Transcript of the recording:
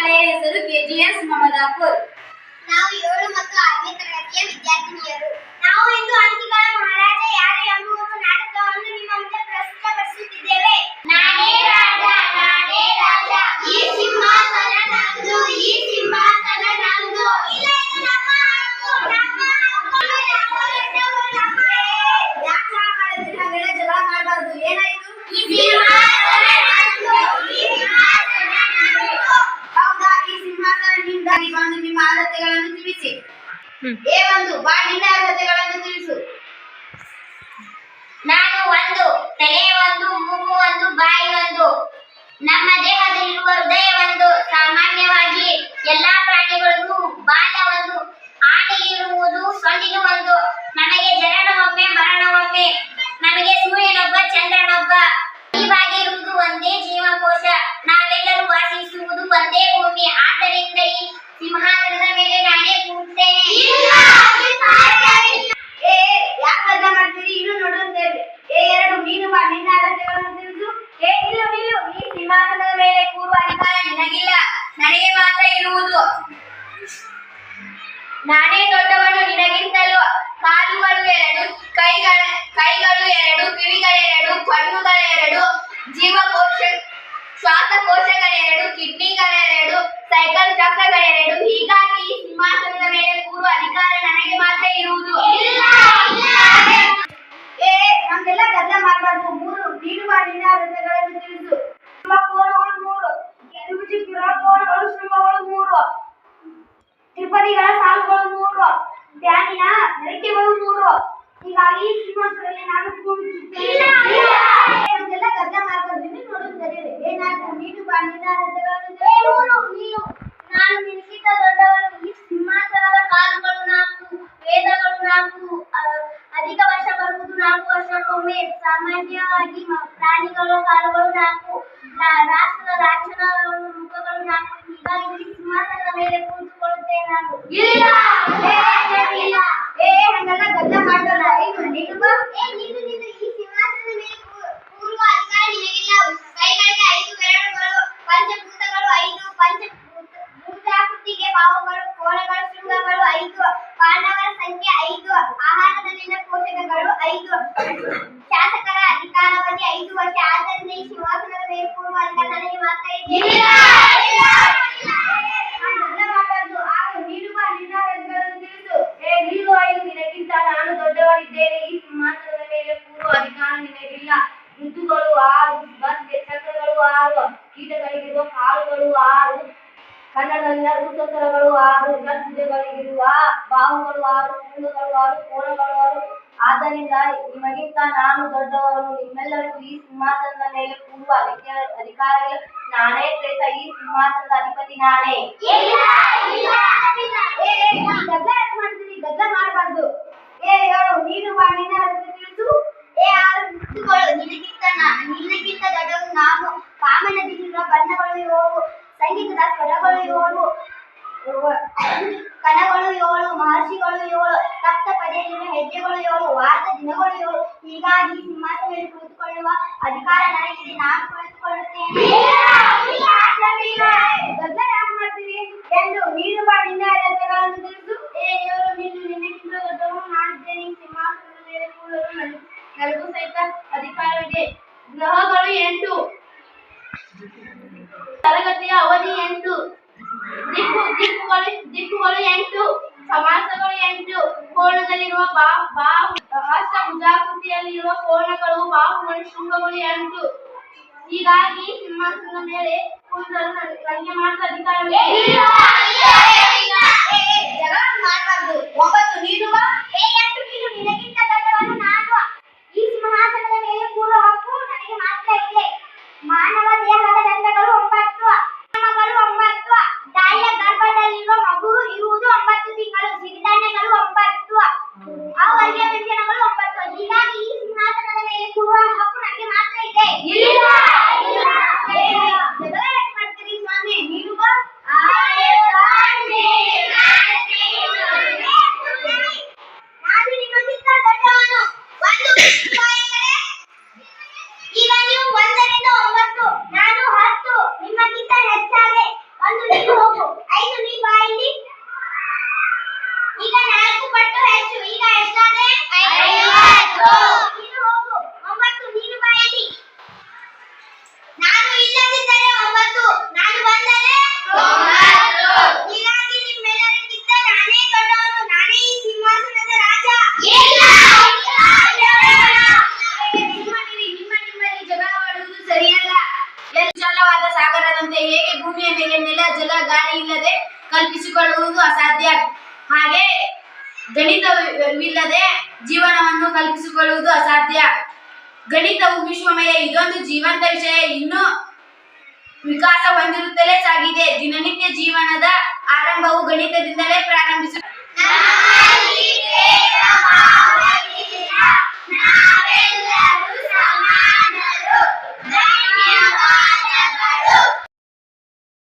ಶಾಲೆಯ ಹೆಸರು ಕೆಜಿಎಸ್ ಮಮದಾಪುರ್. ನಾವು 7 ಮತ್ತು 6ನೇ ತರಗತಿಯ ವಿದ್ಯಾರ್ಥಿನಿಯರು. ನಾವು ಇಂದು ಅಂಕಿಗಳ ಮಹಾರಾಜ ಯಾರು ಎಂಬುವುದು ನಾಟಕವನ್ನು ನಿಮ್ಮ ಮುಂದೆ ಪ್ರಸ್ತುತಪಡಿಸುತ್ತಿದ್ದೇವೆ. ನಾನೇ ರಾಜ, ನಾನೇ ರಾಜ, ಈ ಸಿಂಹಾಸನ ನಂದು, ಈ ಸಿಂಹಾಸನ ನಂದು. ಇಲ್ಲ, ಇದು ನಮ್ಮ ಹಕ್ಕು, ನಮ್ಮ ಹಕ್ಕು. ಯಾಕೆ ಮಾಡಿದ್ರಿ? ಹಾಗೆಲ್ಲ ಜಗಳ ಮಾಡಬಾರ್ದು. ಏನಾಯ್ತು? ಈ ಸಿಂಹಾಸನ ನಂದು, ಈ ಸಿಂಹಾಸನ ನಂದು. ಹೌದಾ? ಈ ಸಿಂಹಾಸನ ನಿಮ್ದಾಗಿ ಬಂದು ನಿಮ್ಮ ಅರ್ಹತೆಗಳನ್ನು ತಿಳಿಸಿ. A1 ಬಾ, ನಿನ್ನ ಅರ್ಹತೆಗಳನ್ನು ತಿಳಿಸು. ನಾನು 1, ತಲೆ 1, ಮೂಗು 1, ಬಾಯಿ 1. ನಮ್ಮ ದೇಹದಲ್ಲಿರುವ ಹೃದಯ 1. ಸಾಮಾನ್ಯವಾಗಿ ಎಲ್ಲಾ ಪ್ರಾಣಿಗಳಿಗೂ ಬಾಲ 1. ಆನೆಗೆ ಇರುವುದು ಸೊಂಡಿಲು 1. ನಮಗೆ ಜನನವೊಮ್ಮೆ ಮರಣವೊಮ್ಮೆ. ನಮಗೆ ಸೂರ್ಯನೊಬ್ಬ ಚಂದ್ರನೊಬ್ಬ. ಹೀಗಾಗಿ ಇರುವುದು ಒಂದೇ ಜೀವಕೋಶ. ನಾವೆಲ್ಲರೂ ವಾಸಿಸುವುದು ಒಂದೇ ಭೂಮಿ. ಆದ್ದರಿಂದ ಈ ಸಿಂಹಾಸನದ ಮೇಲೆ ನಾನೇ ಕೂರುತ್ತೇನೆ. ಯಾಕೆ ಅರ್ಥ ಮಾಡ್ತೀರಿ? ಇನ್ನು ನೋಡುತ್ತೇವೆ. A2 ನೀನು ಬಾ, ನಿನ್ನ ಅರ್ಹತೆಗಳನ್ನು ತಿಳಿಸು. ನಿಲ್ಲು. ಈ ಸಿಂಹಾಸನದ ಮೇಲೆ ಕೂರುವ ಅಧಿಕಾರ ನಿನಗಿಲ್ಲ, ನನಗೆ ಮಾತ್ರ ಇರುವುದು. ನಾನೇ ದೊಡ್ಡವನು ನಿನಗಿಂತಲೂ. ಕಾಲುಗಳು 2, ಕೈಗಳು 2, ಕಿವಿಗಳು 2, ಕಣ್ಣುಗಳು 2, ಜೀವಕೋಶ ಶ್ವಾಸಕೋಶಗಳು 2, ಕಿಡ್ನಿಗಳು 2, ಸೈಕಲ್ ಚಕ್ರಗಳು 2. ಹೀಗಾಗಿ ಈ ಸಿಂಹಾಸನದ ಮೇಲೆ ಕೂರುವ ಅಧಿಕಾರ ನನಗೆ ಮಾತ್ರ ಇರುವುದು. ನಮ್ಗೆಲ್ಲ ಗದ್ದಲ ಮಾಡಬಾರ್ದು. 3 ನೀನು ಬಾ, ನಿನ್ನ ಅರ್ಹತೆಗಳನ್ನು ತಿಳಿಸು. ಕೋಣಗಳು 3, ತ್ರಿಭುಜ ಕೋಣಗಳು ಶೃಂಗಗಳು 3, ತ್ರಿಪದಿಗಳ ಸಾಲುಗಳು 3, ಧ್ಯಾನಿನ ರೇಖೆಗಳು 3. ಹೀಗಾಗಿ ಈ ಸಿಂಹಾಸನದಲ್ಲಿ ನಾನು ಕೂರುತ್ತೇನೆ. ನಮ್ಗೆಲ್ಲ ಗದ್ದಲ ಮಾಡಬಾರ್ದು. ಇನ್ನು ನೋಡುತ್ತೇವೆ. ಏನಾದ್ರು ನೀನು ಬಾ, ನಿನ್ನ ಅರ್ಹತೆಗಳನ್ನು ತಿಳಿಸು. ನಾನು ನಿನಗಿಂತ ದೊಡ್ಡವನು. ಈ ಸಿಂಹಾಸನದ ಕಾಲುಗಳು 4, ವೇದಗಳು 4. ಅಧಿಕ ವರ್ಷ ಬರುವುದು 4 ವರ್ಷಕ್ಕೊಮ್ಮೆ. ಸಾಮಾನ್ಯವಾಗಿ ಪ್ರಾಣಿಗಳ ಕಾಲುಗಳು 4. ರಾಷ್ಟ್ರದ ಲಾಂಛನಗಳು ಮುಖಗಳು 4. ಹೀಗಾಗಿ ಈ ಸಿಂಹಾಸನದ ಮೇಲೆ ಕುಳಿತುಕೊಳ್ಳುತ್ತೇನೆ ನಾನು. ಹಂಗೆಲ್ಲ ಗದ್ದಲ ಮಾಡಬಾರ್ದು. ನೀನು ಬಾ. ನೀನು ಈ ಸಿಂಹಾಸನದ ಮೇಲೆ ಕೂರುವ ಅಧಿಕಾರ ನಿನಗಿಲ್ಲ. ಕೈಗಳಿಗೆ 5 ಬೆರಳುಗಳು, ಪಂಚಭೂತಗಳು 5, ಪಂಚಭೂತಾಕೃತಿಗೆ ಬಾಹುಗಳು, ಕೋಣಗಳು, ಶೃಂಗಗಳು 5, ಪಾಂಡವರ ಸಂಖ್ಯೆ 5, ಆಹಾರದಲ್ಲಿನ ಪೋಷಕಗಳು 5, ಶಾಸಕರ ಅಧಿಕಾರಾವಧಿ 5 ವರ್ಷ. ಆದ್ದರಿಂದ ಈ ಸಿಂಹಾಸನದ ಮೇಲೆ ಕೂರುವ ಅಧಿಕಾರ ನನಗೆ ಮಾತ್ರ ಇದೆ. ನೀನು ಬಾ, ನಿನ್ನ ಅರ್ಹತೆಗಳನ್ನು ತಿಳಿಸು. ನೀನು 5, ನಿನಗಿಂತ ನಾನು ದೊಡ್ಡವನಿದ್ದೇನೆ. ಈ ಸಿಂಹಾಸನದ ಮೇಲೆ ಕೂರುವ ಅಧಿಕಾರ ನಿನಗಿಲ್ಲ. ಋತುಗಳು 6, ಬಸ್ಗೆ ಚಕ್ರಗಳು 6, ಕೀಟಗಳಿಗಿರುವ ಕಾಲುಗಳು 6, ಕನ್ನಡದಲ್ಲಿನ ಋತುಸರಗಳು 6, ಚತುರ್ಭುಜಗಳಿಗಿರುವ ಬಾಹುಗಳು 6, ಶೃಂಗಗಳು 6, ಕೋಣಗಳು 6. ಆದ್ದರಿಂದ ನಿಮಗಿಂತ ನಾನು ದೊಡ್ಡವನು. ನಿಮ್ಮೆಲ್ಲರಿಗೂ ಈ ಸಿಂಹಾಸನದ ಮೇಲೆ ಕೂರುವ ಅಧಿಕಾರ ಇಲ್ಲ. ನಾನೇ ಶ್ರೇಷ್ಠ. ಈ ಸಿಂಹಾಸನದ ಅಧಿಪತಿ ನಾನೇ. ಗದ್ದಲ ಯಾಕೆ ಮಾಡ್ತೀರಿ? ಗದ್ದಲ ಮಾಡಬಾರ್ದು. 7 ನೀನು ಬಾ, ನಿನ್ನ ಅರ್ಹತೆ ತಿಳಿಸು. 6 ಋತುಗಳು ನಿನಗಿಂತ ದೊಡ್ಡವನು ನಾನು. ಕಾಮನದಲ್ಲಿರುವ ಬಣ್ಣಗಳು 7, ಸಂಗೀತದ ಸ್ವರಗಳು 7, ಕಣಗಳು 7, ಮಹರ್ಷಿಗಳು 7, ಸಪ್ತಪದಿಯಲ್ಲಿರುವ ಹೆಜ್ಜೆಗಳು 7, ವಾರದ ದಿನಗಳು 7. ಹೀಗಾಗಿ ಈ ಸಿಂಹಾಸನದಲ್ಲಿ ಕುಳಿತುಕೊಳ್ಳುವ ಅಧಿಕಾರ ನನಗಿದೆ. ನಾನು ಕುಳಿತುಕೊಳ್ಳುತ್ತೇನೆ. ಗದ್ದಲ ಯಾಕೆ ಮಾಡ್ತೀರಿ? 8 ನೀನು ಬಾ, ನಿನ್ನ ಅರ್ಹತೆಗಳನ್ನು ತಿಳಿಸು. 7 ನೀನು ನಿನಗಿಂತ ದೊಡ್ಡವನು ನಾನಿದ್ದೇನೆ. ಈ ಸಿಂಹಾಸನದ ಮೇಲೆ ಕೂರಲು ನನಗೂ ಸಹಿತ ಅಧಿಕಾರವಿದೆ. ಗ್ರಹಗಳು 8, ತರಗತಿಯ ಅವಧಿ 8, ದಿಕ್ಕುಗಳು 8, ಸಮಾಸಗಳು 8, ಕೋಣದಲ್ಲಿರುವ ಅಷ್ಟಭುಜಾಕೃತಿಯಲ್ಲಿರುವ ಕೋಣಗಳು, ಬಾಹುಗಳು, ಶೃಂಗಗಳು 8. ಹೀಗಾಗಿ ಸಿಂಹಾಸನದ ಮೇಲೆ ಕೂರಲು ನನಗೆ ಮಾತ್ರ ಅಧಿಕಾರವಿದೆ. ಜಗಳ ಮಾಡಬಾರ್ದು. 9 ನೀನು ಬಾ. 8 ನೀನು ನಿನಗಿಂತ ದೊಡ್ಡವನು ನಾನು. ಈ ಸಿಂಹಾಸನದ ಮೇಲೆ ಕೂರುವ ಹಕ್ಕು ನನಗೆ ಮಾತ್ರ ಇದೆ. ಮಾನವ ದೇಹದ ದಂತಗಳು 9, ಗಳು 9, ತಾಯಿಯ ಗರ್ಭದಲ್ಲಿರುವ ಮಗು ಇರುವುದು 9 ತಿಂಗಳು, ಸಿರಿಧಾನ್ಯಗಳು 9, ಅವರ್ಗ ವ್ಯಂಜನಗಳು 9. ಹೀಗಾಗಿ ಈ ಸಿಂಹಾಸನದ ಮೇಲೆ ಕೂರುವ ಹಕ್ಕು ನನಗೆ ಮಾತ್ರ ಇದೆ. ಜಗಳ ಯಾಕೆ ಮಾಡ್ತೀರಿ ಸ್ವಾಮಿ? ನೀನು ಬಾ. ನಾನು ನಿಮಗಿಂತ ದೊಡ್ಡವನು. 1 ಈಗ ನೀವು ಭೂಮಿಯ ಮೇಲೆ ನೆಲ ಜಲ ಗಾಳಿ ಇಲ್ಲದೆ ಕಲ್ಪಿಸಿಕೊಳ್ಳುವುದು ಅಸಾಧ್ಯ. ಹಾಗೆ ಗಣಿತವಿಲ್ಲದೆ ಜೀವನವನ್ನು ಕಲ್ಪಿಸಿಕೊಳ್ಳುವುದು ಅಸಾಧ್ಯ. ಗಣಿತವು ವಿಶ್ವಮಯ. ಇದೊಂದು ಜೀವಂತ ವಿಷಯ. ಇನ್ನೂ ವಿಕಾಸ ಹೊಂದಿರುತ್ತಲೇ ಸಾಗಿದೆ. ದಿನನಿತ್ಯ ಜೀವನದ ಆರಂಭವು ಗಣಿತದಿಂದಲೇ ಪ್ರಾರಂಭಿಸುತ್ತದೆ.